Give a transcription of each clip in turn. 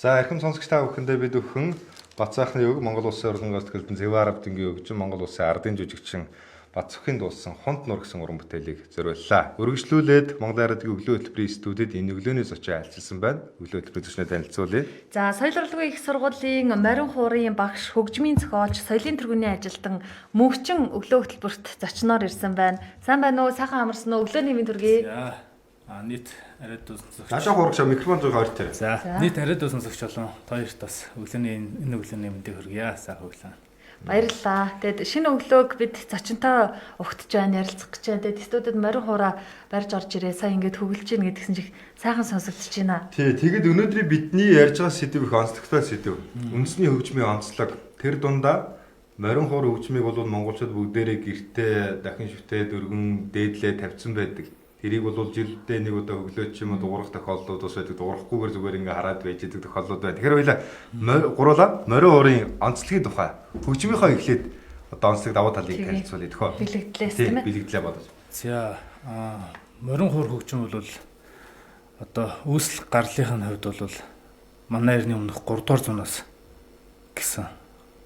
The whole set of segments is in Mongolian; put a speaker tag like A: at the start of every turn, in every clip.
A: За эрхэм сонсогч та бүхэндээ бид өхөн Бацаахны өг Монгол Улсын урлангаас төгөлдөн Зэвэр Авдингийн өвчин Монгол Улсын ардын жүжигчин Бацахын дуулсан Хунт нур гэсэн уран бүтээлийг зориуллаа. Өргөжлүүлээд Монголын радиогийн өглөө хөтөлбөрийн студид энэ өглөөний зочин айлчилсан байна. Өглөө хөтөлбөрийн зочноо танилцуулъя.
B: За соёл урлагийн их сургуулийн Марин хуурын багш, хөгжмийн зохиолч, соёлын тэргүүний ажилтан Мөнхчин өглөө хөтөлбөрт зочноор ирсэн байна. Сайн байна уу? Сайхан амарсан уу? Өглөөний мэнд хүргэе.
C: За нийт арайд дуусан зөгч.
A: Наашаа хурагшаа микрофон зөг ойр тэр.
C: За нийт арайд дуусан зөгч болон хоёрт бас өглөөний энэ өглөөний мэндийг хүргье. Сайхан өглөө.
B: Баярлалаа. Тэгэд шинэ өглөөг бид зочинтой угтж байна, ярилцах гэж байна. Тэгэд студид Марин хураа барьж орж ирээ. Сайн ингээд хөглөж гин гэдгсэн чих сайхан сонсогдож байна.
A: Тий, тэгэд өнөөдрийн бидний ярьж байгаа сэдв их онцлогтой сэдв. Үндэсний хөгжмийн онцлог. Тэр дундаа Марин хур хөгжмийг бол монголчууд бүгдээрээ гэртээ дахин шүтээ дөргөн дээдлээ тавьсан байдаг. Тэрийг бол жилдээ нэг удаа өглөө ч юм уу дуурах тохиолдлууд бас байдаг. Дуурахгүйгээр зүгээр ингээ хараад байж байгаа тохиолдлууд байна. Тэгэхээр хоёлаа гуруула Марин хуурын онцлогийн тухай хөгжмийнхаа эхлээд одоо онцлог давуу талыг танилцуулъя төхөө.
B: Бэлэгдлээс тийм ээ.
A: Бэлэгдлээ бодож.
C: За Марин хур хөгжим бол одоо үүсэл гарлынхын хувьд бол манай эртний өмнөх 3 дугаар зуунаас гэсэн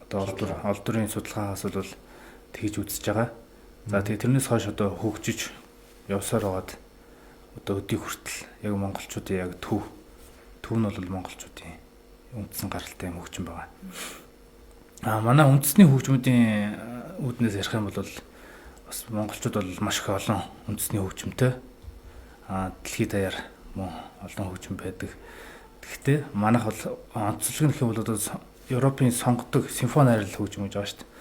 C: одоо олдврын судалгаагаас бол тэгж үзэж байгаа. За тэгээ тэрнээс хойш одоо хөгжиж явсаар байгаад одоо өдий хүртэл яг монголчуудын яг төв нь бол монголчуудын үндсэн гаралтай юм хөгжим байгаа. Манай үндэсний хөгжмүүдийн үүднээс ярих юм бол бас монголчууд бол маш их олон үндэсний хөгжмөнтэй дэлхийд даяар мөн олон хөгжим байдаг. Гэхдээ манайх бол онцлог нь гэх юм бол одоо Европын сонгодог симфони хайрал хөгжим гэж байгаа шүү дээ.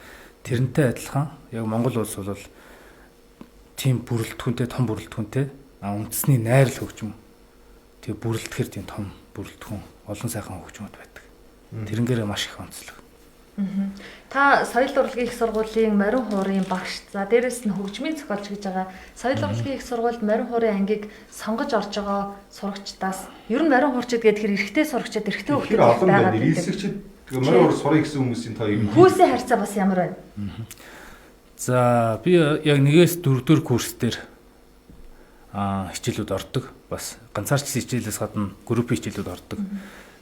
C: Тэрнтэй адилхан яг Монгол улс бол тийм бүрэлдэхүүнтэй том бүрэлдэхүүнтэй үндэсний найрал хөгжим. Тэгээ бүрэлдэхэр тийм том бүрэлдэхүүн олон сайхан хөгжмөд байдаг. Тэрнгээр маш их онцлог.
B: Та соёл урлагийн их сургуулийн Марин хуурын багш. За дээрэс нь хөгжмийн зохиолч гэж байгаа. Соёл урлагийн их сургуульд Марин хуурын ангийг сонгож орж байгаа сурагчдаас ер нь Марин хуурчид гэдэг тэр эрэгтэй сурагчид эрэгтэй хөгжим
A: байгаа гэдэг. Ирсэгчд Марин хуур сурах гэсэн хүмүүсийн тоо юм.
B: Хүүсийн харьцаа бас ямар байна?
C: За би яг 1-ээс 4-р курс дээр хичээлүүд ордог. Бас ганцаарчлсан хичээлээс гадна группийн хичээлүүд ордог.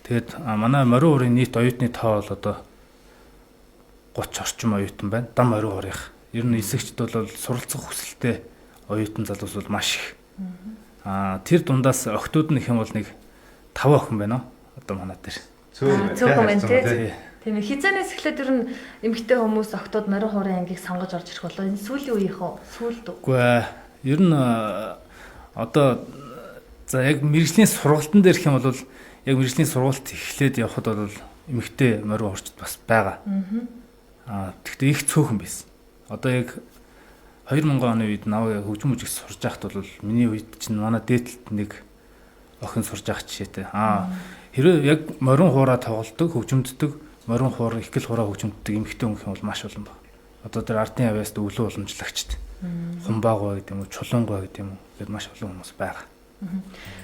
C: Тэгээд манай Марин хуурын нийт оюутны тоо бол одоо 30 орчим оюутан байна. Дам Марин хуурынх. Ер нь эсэгчд бол суралцах хүсэлтэй оюутан залуус бол маш их. Тэр дундаас охтууд нь их юм бол нэг 5 охин байна. Одоо манай дээр.
B: Цөөхөн байна тий. Тийм ээ. Хизэнээс эхлээд ер нь эмэгтэй хүмүүс октод Марин хуурын ангийг сонгож орж ирэх болоо энэ сүүлийн үеийнх үү? Сүүлд үү?
C: Үгүй ээ. Ер нь одоо за яг мэрэгжлийн сургалтын дээр гэх юм бол яг мэрэгжлийн сургалт эхлээд явхад бол эмэгтэй Марин хуурчд бас байгаа. Тэгтээ их цөөхөн байсан. Одоо яг 2000 оны үед наваа хөгжим мужиг сурж байхад бол миний үед чинь манай дээдлэлт нэг охин сурж байгаа жишээтэй. Хэрвээ яг Марин хуураа тоглолдог, хөгжимддөг Марин хуур ихгэл хураа хөгжимддөг эмэгтэй хүн бол маш олон байна. Одоо тэр ардын авяаст өвлөө уламжлагчд. Хумбаагаа гэдэг юм уу, чулуунгаа гэдэг юм уу гэдэг маш олон хүмүүс байгаа.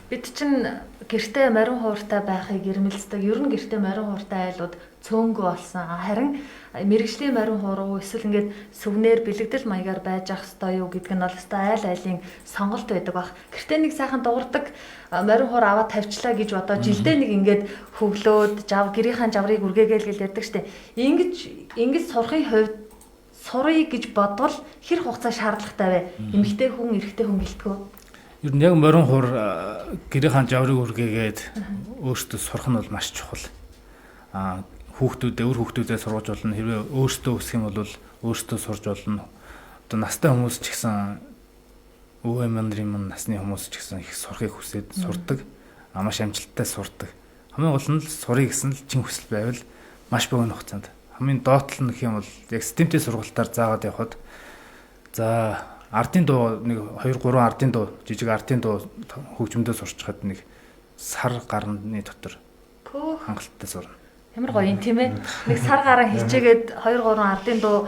B: Бид чинь гэртээ Марин хууртай байхыг ирмэлцдэг. Ер нь гэртээ Марин хууртай айлууд цөөнгөө болсон. Харин мэрэгжлийн Марин хуур уу эсвэл ингээд сүвнээр бэлэгдэл маягаар байж ах ёстой юу гэдг нь бол өстой айл айлын сонголт байдаг баг. Гэртээ нэг сайхан дуурдаг Марин хуур аваад тавьчлаа гэж бодоо жилдээ нэг ингээд хөглөөд гэрийнхаа жаврыг үргээгээл ярьдаг штеп. Ингэж сурахын хувьд сурыг гэж бодвол хэр хугацаа шаардлагатай вэ? Эмэгтэй хүн, эрэгтэй хүн гэлтгөө.
C: Ер нь яг Марин хуур гэрийнхаа жаврыг үргээгээд өөртөө сурах нь бол маш чухал. Өр хүүхдүүдээ сургаж болно. Хэрвээ өөртөө өсөх юм бол өөртөө сурж болно. Одоо настай хүмүүс ч гэсэн өвөө мандрын насны хүмүүс ч гэсэн их сурахыг хүсээд сурдаг. Маш амжилттай сурдаг. Хамгийн гол нь сурыг гэсэн л чин хүсэл байвал маш богино хугацаанд. Хамгийн доотлол нь гэх юм бол яг системтэй сургалтаар заагаад явхад за ардын дуу нэг 2-3 ардын дуу жижиг ардын дуу хөгжмөдөө сурчхад нэг сар гарны дотор хангалттай сурна.
B: Ямар гоё юм тийм ээ. Нэг сар гараа хичээгээд 2-3 ардын дуу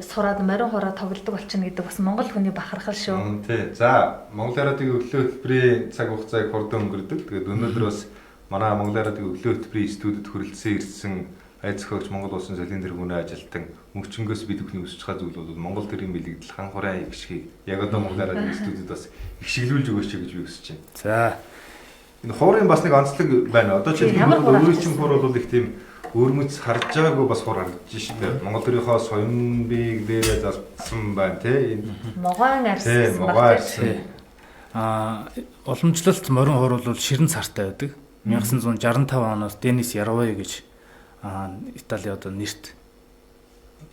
B: сураад Марин хуураа тоглодог болчихно гэдэг бас монгол хүний бахархал шүү.
A: Тий. За Монгол радиогийн өглөө хөтөлбөрийн цаг хугацааг хурдан өнгөрдөг. Тэгээд өнөөдөр бас манай Монгол радиогийн өглөө хөтөлбөрийн студид хүрэлцэн ирсэн айц зохиогч Монгол Улсын соёлын тэргүүний ажилтан мөнхчнгөөс бид бүхний өсөж байгаа зүйл бол Монгол төрийн бэлэгдэл хан хураа их шиг яг одоо Монгол радиогийн студид бас их шиглүүлж өгөөч гэж би хүсэж байна.
C: За
A: Энэ хуурын бас нэг онцлог байна. Одоо чинь
B: Ямар хуур
A: өөрийн чинь хуур бол их тийм өрмөц харж байгаагүй бас хуур харагдаж шүү дээ. Монгол төрийнхөө соён бийг дээрээ залтсан байна тий.
B: Могоон арьсан
A: Могоо арьсан.
C: Уламжлалт морин хуур бол ширэн цартай байдаг. 1965 оноос Денис Яровой гэж Итали одоо нэрт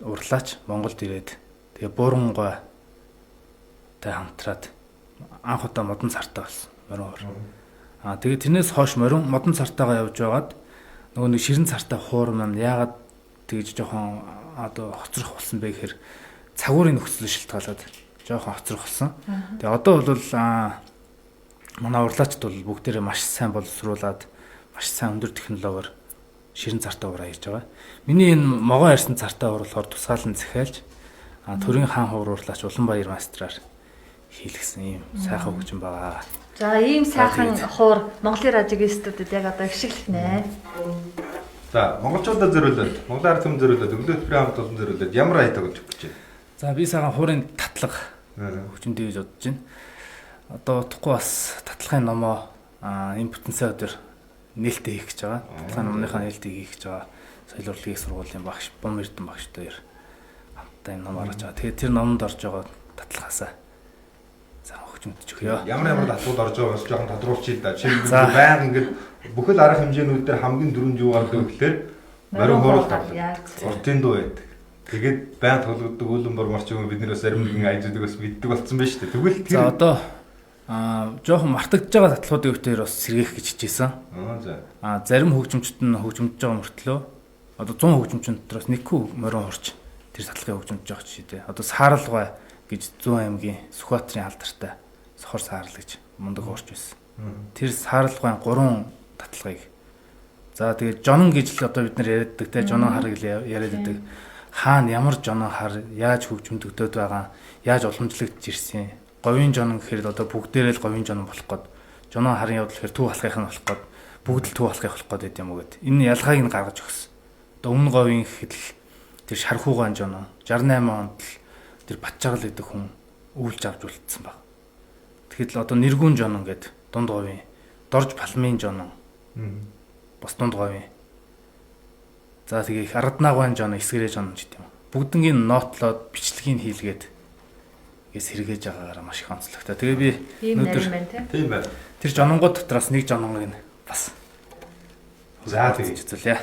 C: урлаач Монголд ирээд тэгээ бууран гойтой хамтраад анх удаа модон цартай болсон морин хуур. Тэгээд тэрнээс хойш модон цартайгаа явж байгаад нөгөө нэг ширэн цартай хуур маань яагаад тэгж жоохон одоо хоцрох болсон бэ гэхээр цагуурын нөхцөл шилтгаалаад жоохон хоцрох болсон. Тэгээ одоо бол манай урлаачд бол бүгдээрээ маш сайн боловсруулад маш сайн өндөр технологиор ширэн цартай хуур хийж байгаа. Миний энэ могоо арьсан цартай хуур болохоор тусгаалan захиалж төрийн хаан хуур урлаач Улаанбаяр мастраар хийлгсэн ийм сайхан хөгжим байгаа.
B: За ийм сайхан хуур Монголын радиогистүүдэд яг одоо ашиглах нэ.
A: За монголчуудад зориулаад, Монголын ард түмэнд зориулаад, өглөө төмрийн хамт олон зориулаад ямар ая тагж өгч байна?
C: За би сайхан хуурын татлага хөгжимтэй гэж бодож байна. Одоо утгагүй бас татлагын номоо энэ бүтэнсээ өдөр нээлттэй хийх гэж байгаа. Татлагын номныхаа нээлтийг хийх гэж байгаа. Соёл урлагийн сургуулийн багш Бом Эрдэнэ багштай хамтдаа энэ ном гаргаж байгаа. Тэгээд тэр номонд орж байгаа татлагаасаа сайхан хөгжимтж өгье.
A: Ямар татвууд орж байгаа бас жоохон тодруулчих да. Жишээлбэл байнга ингээд бүхэл арга хэмжээнүүд дээр хамгийн дөрөнд юу гардаг вэ гэхээр морин хуур тоглох. Уртын дуу байдаг. Тэгээд байнга тоглодог үүлэн борморч юм бид нэрээс зарим нэгэн айзуудыг бас мэддэг болсон байна шүү дээ. Тэгвэл тэр
C: за одоо жоохон мартагдж байгаа татлагуудын өвтөр бас сэргээх гэж хичээсэн.
A: За.
C: Зарим хөгжимчд нь хөгжимдж байгаа мөртлөө одоо 100 хөгжимчин дотроос нэг хүү морин хуурч тэр татлагын хөгжимдж байгаа ч дээ. Одоо Сааралгай гэж Зүүн аймгийн Сүхбаатарын алдартай Сохор Саарал гэж мундаг хуурч байсан. Тэр Сааралгайн 3 татлагыг. За тэгээд жонон гэж л одоо бид нар яриаддаг те жонон хар гэж яриад байдаг. Хаана ямар жонон хар яаж хөгжимдөгдөд байгаа, яаж уламжлагдж ирсэн. Говийн жонон гэхээр одоо бүгдээрээ л говийн жонон болох гээд жонон харын явдал гэхээр төв алхахын болох гээд бүгд л төв алхах болох гээд юм уу гэд. Энэ ялгааг нь гаргаж өгсөн. Одоо өмнө говийн гэхэд л тэр шархуугаан жонон 68 онд л тэр Батчаргал гэдэг хүн өвлж авч үлдсэн баг. Тэгэхэд л одоо нэргүүн жонон гэд дунд говийн, дорж палмын жонон. Бас дунд говийн. За тэгээ их арднаагван жонон, эсгэрээ жонон ч гэдэг юм. Бүгднгийн нотлоод бичлэгийг хийлгээд ингээс сэргээж байгаагаараа маш их онцлогтой. Тэгээ би өнөөдөр
A: тийм байна.
C: Тэр жононгууд дотроос нэг жононыг нь бас
A: за тэгж
C: үзүүлье.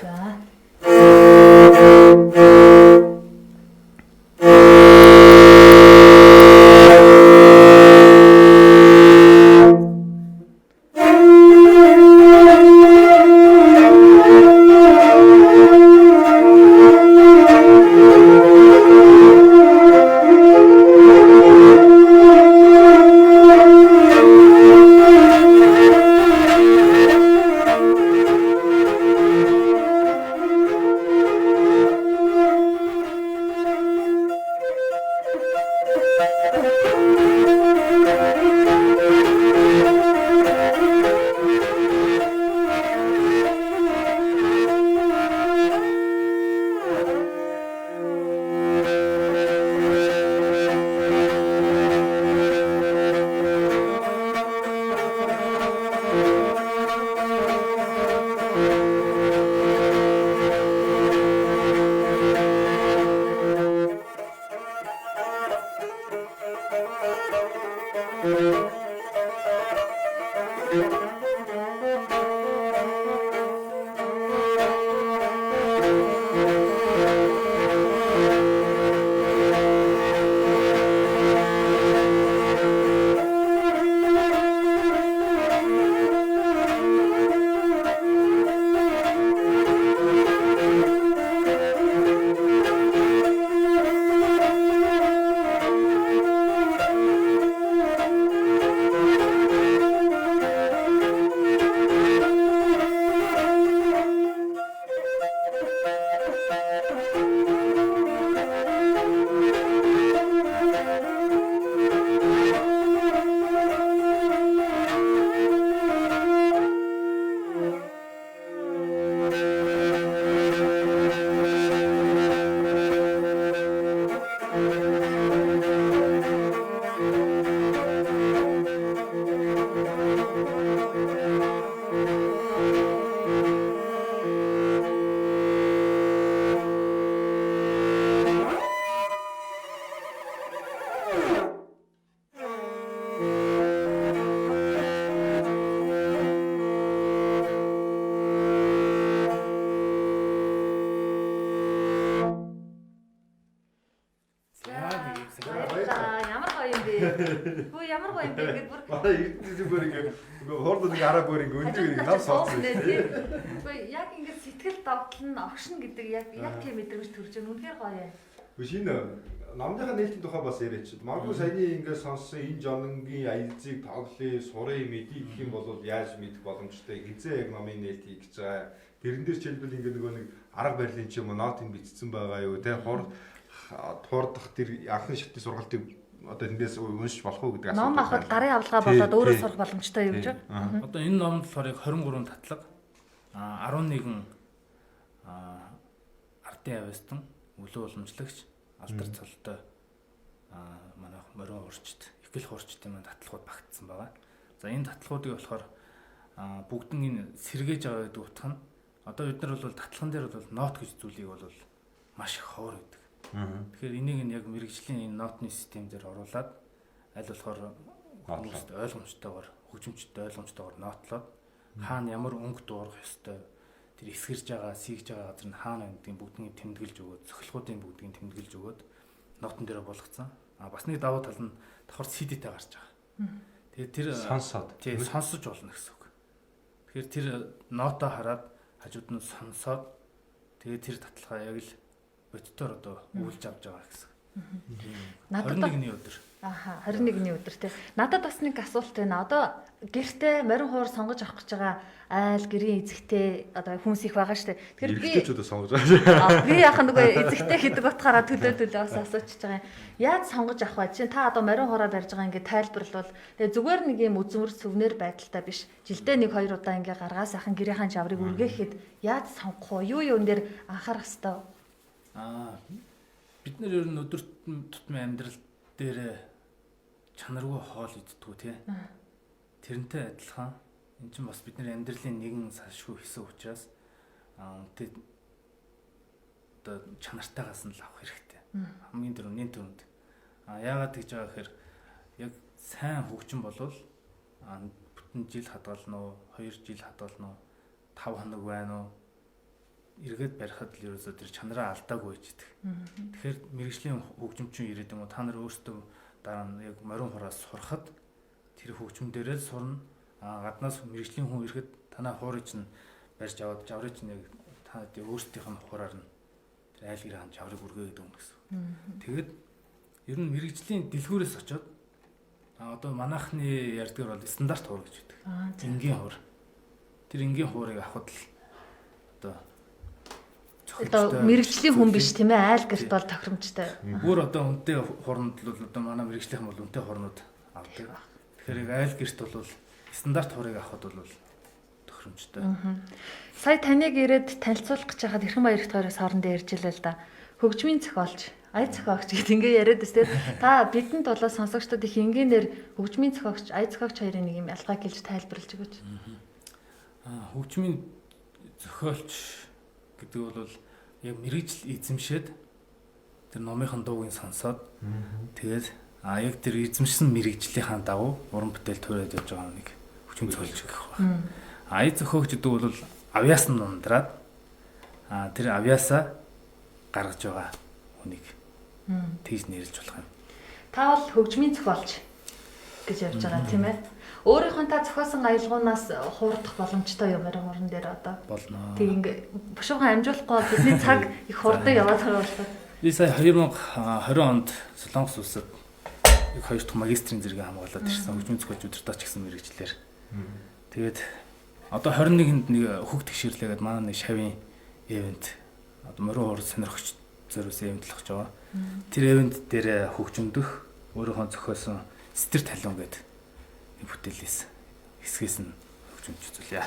B: Хөө ямар гоё юм бэ гэдэг бүр
A: Манай эрдэнэс бүр ингээ хоорд нэг араа бүр ингээ өндөр ингээ нам сооцсон.
B: Хөө яг ингэ сэтгэл давтал нь огшин гэдэг яг тийм мэдрэмж төрж байгаа. Үнэхээр гоё юм.
A: Үгүй шинэ намныхаа нээлтийн тухай бас яриач. Магадгүй саяны ингээ сонссон энэ жонгийн аялзыг тоглоё, сурыг мэдий гэх юм бол яаж мэдэх боломжтой. Хизээ яг намын нээлт хийх гэж байгаа. Тэрэн дээр жишээлбэл ингээ нөгөө нэг арга барилын ч юм уу нотыг бичсэн байгаа юу те хуурдах тэр анхны шатны сургалтыг одоо тэндээс уншиж болох уу гэдэг
B: асуулт. Ном авахд гарын авалгаа болоод өөрөө сурах боломжтой юу гэж байна.
C: Одоо энэ номд болохоор 23 татлаг 11 ардын авьяастан өлөө уламжлагч алдар цолтой манай морин урчт их л хурчтын маань татлагууд багтсан байгаа. За энэ татлагуудыг болохоор бүгдэн энэ сэргээж байгаа гэдэг утга нь одоо бид нар бол татлаган дээр бол нот гэж зүйлийг бол маш их ховор гэдэг. Тэгэхээр энийг нь яг мэрэгжлийн энэ нотны систем дээр оруулаад аль болохоор хүмүүст ойлгомжтойгоор хөгжимчтэй ойлгомжтойгоор нотлоод хаана ямар өнгө дуурах ёстой тэр эсгэрж байгаа, сийгж байгаа газар нь хаана гэдгийг бүгднийг тэмдэглэж өгөөд, цохилгуудын бүгднийг тэмдэглэж өгөөд нотон дээр болгоцсон. Бас нэг давуу тал нь давхар CD-тэй гарч байгаа. Тэгээд тэр
A: сонсоод
C: сонсож болно гэсэн үг. Тэгэхээр тэр ноотоо хараад хажууд нь сонсоод тэгээд тэр татлагаа яг л бодтоор одоо үйлж авч байгаа гэсэн. 21-ний өдөр.
B: 21-ний өдөр тий. Надад бас нэг асуулт байна. Одоо гэртээ морин хуур сонгож авах гэж байгаа айл гэрийн эзэгтэй одоо хүмүүс их байгаа шүү дээ. Тэгэхээр би
A: эрэгтэйчүүдээ сонгож байгаа.
B: Би яхаа нөгөө эзэгтэй гэдэг утгаараа төлөө бас асуучж байгаа юм. Яаж сонгож авах вэ? Чинь та одоо морин хуураа барьж байгаа ингээд тайлбарлавал тэгээ зүгээр нэг юм үзмэр сүвнэр байдалтай биш. Жилдээ 1-2 удаа ингээ гаргаа сайхан гэрийнхэн жаврыг үргээхэд яаж сонгох вэ? Юу энэ дээр анхаарах хэрэгтэй?
C: Бид нар ер нь өдөр тутмын амьдрал дээр чанаргүй хоол иддгүү тий. Тэрнтэй адилхан эн чинь бас бидний амьдралын нэгэн салшгүй хэсэг учраас үнэтэй одоо чанартайгаас нь л авах хэрэгтэй. Хамгийн түрүүний түрүүнд. Яагаад гэж байгаа гэхээр яг сайн хөгжим болвол бүтэн жил хадгална уу, 2 жил хадгална уу, 5 хоног байна уу? Эргээд барихад л ерөөсөө тэр чанараа алдаагүй байж идэг. Тэгэхээр мэрэгжлийн хөгжимчин ирээд юм уу та нар өөрсдөө дараа нь яг морин хураас сурахад тэр хөгжим дээрээ л сурна. Гаднаас мэрэгжлийн хүн ирэхэд танаа хуурыг чинь барьж аваад жаврыг чинь яг та өөрсдийнх нь хураар нь тэр айл гэрийн жаврыг үргээгээд өгнө гэсэн. Тэгэд ер нь мэрэгжлийн дэлгүүрээс очоод одоо манайхны ярьдгаар бол стандарт хуур гэж үүдэг. Энгийн хуур. Тэр энгийн хуурыг авахд л
B: одоо мэрэгжлийн хүн биш тийм ээ айл гэрт бол тохиромжтой.
C: Бүр одоо үнэтэй хурнууд л одоо манай мэрэгжлийн бол үнэтэй хурнууд авдаг. Тэгэхээр айл гэрт бол стандарт хурыг авахд бол тохиромжтой.
B: Сая таныг ирээд танилцуулах гэж хахад Эрхэм баярт хоёроос хоорондоо ярьж илээ л да. Хөгжмийн зохиолч, ая зохиогч гэдэг ингээ яриад өстэй. Та бидэнд болоо сонсогчдод их энгийнээр хөгжмийн зохиогч, ая зохиогч хоёрын нэг юм ялгаа гэлж тайлбарлаж өгөөч.
C: Хөгжмийн зохиолч гэдэг бол яг мэрэгжил эзэмшээд тэр номынхон дуугийн сонсоод тэгээд яг тэр эзэмшсэн мэрэгжлийнхаа дагуу уран бүтээл төрөөд явж байгаа нэг хөгжим зохиолч гэх байна. Ая зохиогч гэдэг бол авьяас нь ундраад тэр авьяасаа гаргаж байгаа хүнийг тэгж нэрлэж болох юм.
B: Та бол хөгжмийн зохиолч гэж явж байгаа тийм ээ. Өөрийнхөө та зохиосон аялгуунаас хуурдах боломжтой юм арай хорон дээр одоо
C: болно.
B: Тэг ингээ бушуухан амжуулахгүй бидний цаг их хурдан яваад байгаа болоо.
C: Би сая 2020 онд Солонгос улсад их 2 дахь магистрийн зэрэгээ хамгаалаад ирсэн хөгжмийн зохиолч удирдаач гэсэн мэргэжлэр. Тэгээд одоо 21-нд нэг хүүхд гişирлээгээд манай нэг шавийн ивент одоо морин хуур сонирхогч зориулсан ивент л болж байгаа. Тэр ивент дээр хөгжмөдөх өөрийнхөө зохиосон Сэтэр талиун гэдэг бүтээлээс хэсгээс нь хөгжимч зүйлээ.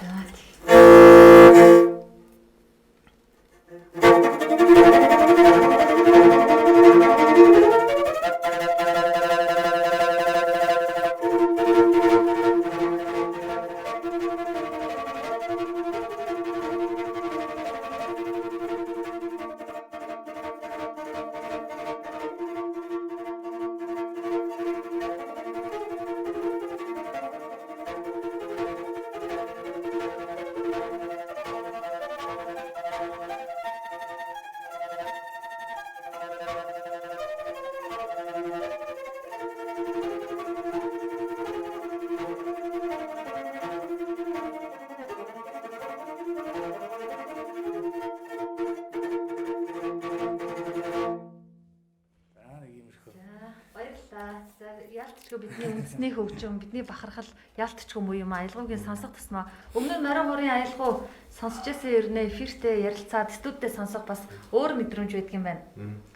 B: ялтчгүй бидний үндэсний хөгжим, бидний бахархал ялтчгүй муу юм аялгаугийн сонсох тусмаа өмнө нь Марин хуурын аялгау сонсч байсан ернэ эфиртэй ярилцаад студидтэй сонсох бас өөр мэдрэмж байдаг юм байна.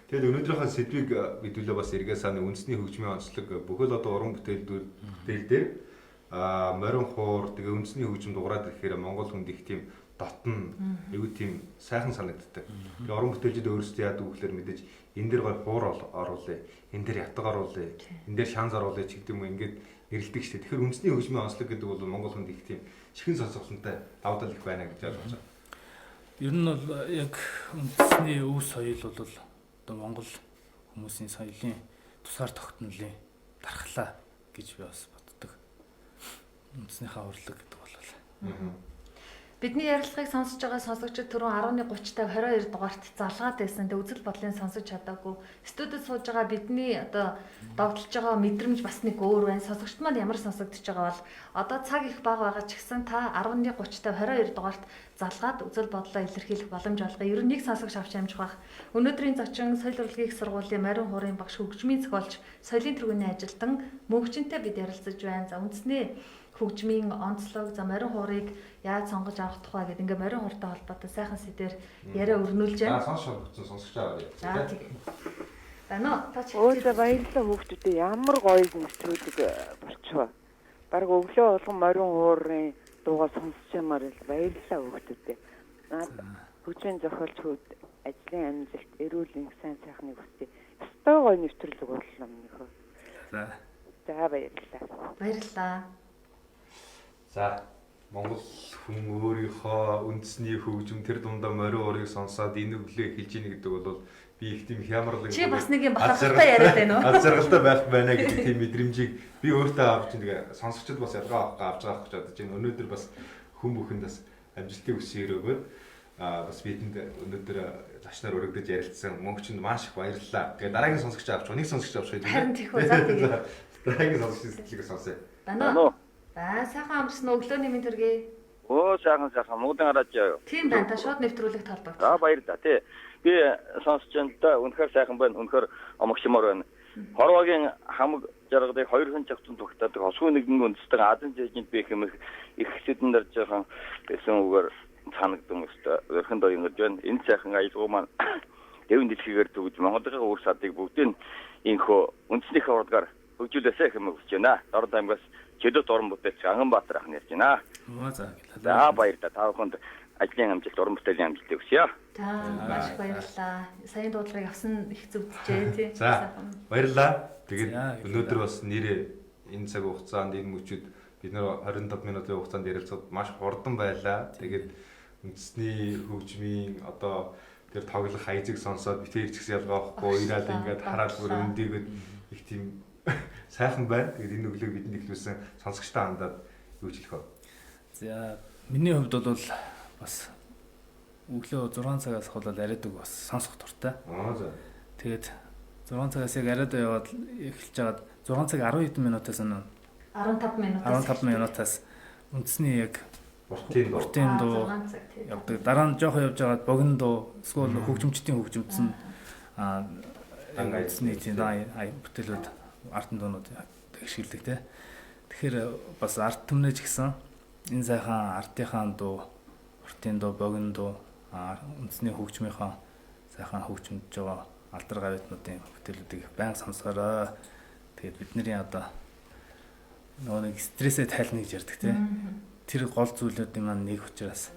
A: Тэгэд өнөөдрийнхөө сэдвийг хэдүүлээ бас эргээ сааны үндэсний хөгжмийн онцлог бүхэл одоо уран бүтээл дээр Марин хуур тэгээ үндэсний хөгжим дуурайд ирэхээр Монгол хүнд их тийм дотн эвгүй тийм сайхан санагддаг. Тэгээ уран бүтээлчид өөрсдөө яадаг вэ гэхээр мэдээж энэ дээр гой хуур оруулъя, энэ дээр ятг оруулъя, энэ дээр шанз оруулъя ч гэдэг юм ингээд нэрлдэг шүү дээ. Тэгэхээр үндэсний хөгжмийн онцлог гэдэг бол Монгол хүнд их тийм чихэн сонсогчтой давтал их байна гэж ойлгож байна.
C: Ер нь бол яг үндэсний өв соёл бол одоо Монгол хүмүүсийн соёлын тусгаар тогтнолын дархлаа гэж би бас боддог. Үндэснийхээ урлаг гэдэг бол
B: Бидний ярилцлагыг сонсож байгаа сонсогчид түрүүн 11:30-тай 22 дугаарт залгаад байсан. Тэг үзэл бодлын сонсож чадаагүй. Студид сууж байгаа бидний одоо довтлж байгаа мэдрэмж бас нэг өөр байна. Сонсогчд маань ямар сонсогдож байгаа бол одоо цаг их бага байгаа ч гэсэн та 11:30-тай 22 дугаарт залгаад үзэл бодлоо илэрхийлэх боломж олгоё. Ер нь нэг сонсогч авч амжих бах. Өнөөдрийн зочин соёл урлагийн их сургуулийн Марин хуурын багш хөгжмийн зохиолч, соёлын тэргүүний ажилтан мөнхчөнтэй бид ярилцаж байна. За үндэсний хөгжмийн онцлог, за Марин хуурыг яаж сонгож авах тухай гэдэг ингээ Марин хууртай холбоотой сайхан сэдвээр яриа өрнүүлж байна.
A: Сонсогч аваа.
B: За тийм. Байна уу?
D: Өөдөө баярлалаа хүүхдүүдээ ямар гоё нөтрүүлэг болчихоо. Бараг өглөө болгон Марин хуурын дуугаа сонсч ямаар л баярлалаа хүүхдүүдээ. Хөгжмийн зохиолч хүүд ажлын амжилт, эрүүл энх сайн сайхныг хүсье. Өстой гоё нэвтрүүлэг боллоо минийхөө.
C: За
D: баярлалаа.
B: Баярлалаа.
A: За Монгол хүн өөрийнхөө үндэсний хөгжим тэр дундаа Марин хуурыг сонсоод энэ өглөө эхэлж ийн гэдэг бол би их тийм хямрал
B: Чи бас нэг юм бахархалтай яриад байна уу?
A: аз жаргалтай байх байна гэдэг тийм мэдрэмжийг би өөртөө авч тэгээ сонсогчд бас ялгаа авч байгаа гэж бодож байна. Өнөөдөр бас хүн бүхэнд бас амжилтыг хүсье өрөөгөөд бас бидэнд өнөөдөр зочноор өргөдөж ярилцсан мөнгөчөнд маш их баярлалаа. Тэгээ дараагийн сонсогч авч нэг сонсогч авч байж
B: Харин тийхүү за тэгээ.
A: дараагийн сонсогчийн сэтгэлийг сонсъё.
B: Байна уу? За сайхан амарсан өглөөний мэнд төргий.
E: Сайхан муудын гараад яа.
B: Тийм байна. Та шууд нэвтрүүлэгт холбогдсон.
E: За баярлалаа тий. Би сонсч байна да үнэхээр сайхан байна. Үнэхээр омогчмоор байна. Хорвогийн хамаг жаргалыг 200 цавцсан тогтоодог хосгүй нэгэн үндэстэн Азийн жижигт би хэмэх их хэсэдэн дээр жоохон байсан үгээр санагдсан өстой. Өрхөнд ойлгож байна. Энэ сайхан аялал маань дэвэн дэлхийгээр төгөж Монголын үр садыг бүгдийг инхөө үндэснийхээ урдгаар хөгжүүлээсэй хэмээн хүсэж байна. Дорд аймгаас Чөдөд орон бүтээлч Анганбаатар ах нэрж байна.
C: за
E: За баярлалаа. Та бүхэнд ажлын амжилт, уран бүтээлийн амжилтыг хүсье.
B: За маш их баярлалаа. Саяны дуудлагыг авсан их зүвдэжээ тий.
A: За баярлалаа. Тэгээд
C: За,
A: өнөөдөр бас нэрээ энэ цаг хугацаанд энэ мөчүүд бид нэр 25 минутын хугацаанд ярилцаад маш хурдан байлаа. Тэгээд үндэсний хөгжмийн одоо тэр тоглох хайзыг сонсоод битээр чигс ялгаахгүй ираад ингээд хараад бүр өндийгээд их тийм сайхан байна. Тэгээд энэ өглөөг бидэнд ихлүүлсэн сонсогчтой хандаад юу ч хэлэх вэ?
C: За миний хувьд бол бас өглөө 6 цагаас хаваад яриадаг бас сонсох дуртай.
A: За.
C: Тэгээд 6 цагаас яг яриад яваад эхэлж байгаад 6 цаг 10 хэдэн минутаас нь 15 минутаас үндэсний яг уртын дуу явдаг. Дараа нь жоох явж байгаад богино дуу эсвэл хөгжимчдийн хөгжимдсэн үндэсний тийм бүтээлүүд артын дуунууд тэгшгэлдэг те. Тэгэхээр бас арт түмнэж гисэн энэ сайхан артынхаа дуу, уртын дуу, богино дуу, үндэсний хөгжмийнхаа сайхан хөгжмөж байгаа алдар гавьтнуудын бүтээлүүдийг байнга сонсгороо. Тэгээд бидний одоо нөгөө нэг стрессээ тайлна гэж ярьдаг те. Тэр гол зүйлүүдийн маань нэг учраас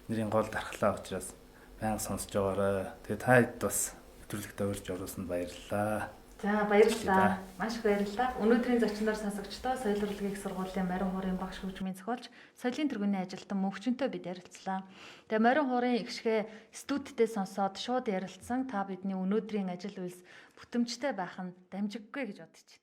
C: нэрийн гол дархлаа учраас байнга сонсож байгаарай. Тэгээд та хэд бас нэвтрүүлэгтээ урьж оруулсанд баярлалаа.
B: За баярлалаа. Маш их баярлалаа. Өнөөдрийн зочноор сонсогчдоо соёл урлагийн их сургуулийн Марин хуурын багш хөгжмийн зохиолч, соёлын тэргүүний ажилтан мөнхчөнтэй бид ярилцлаа. Тэгээ Марин хуурын ихшгэ студидтэй сонсоод шууд ярилцсан. Та бидний өнөөдрийн ажил үйлс бүтэмжтэй байх нь дамжиггүй гэж бодож байна.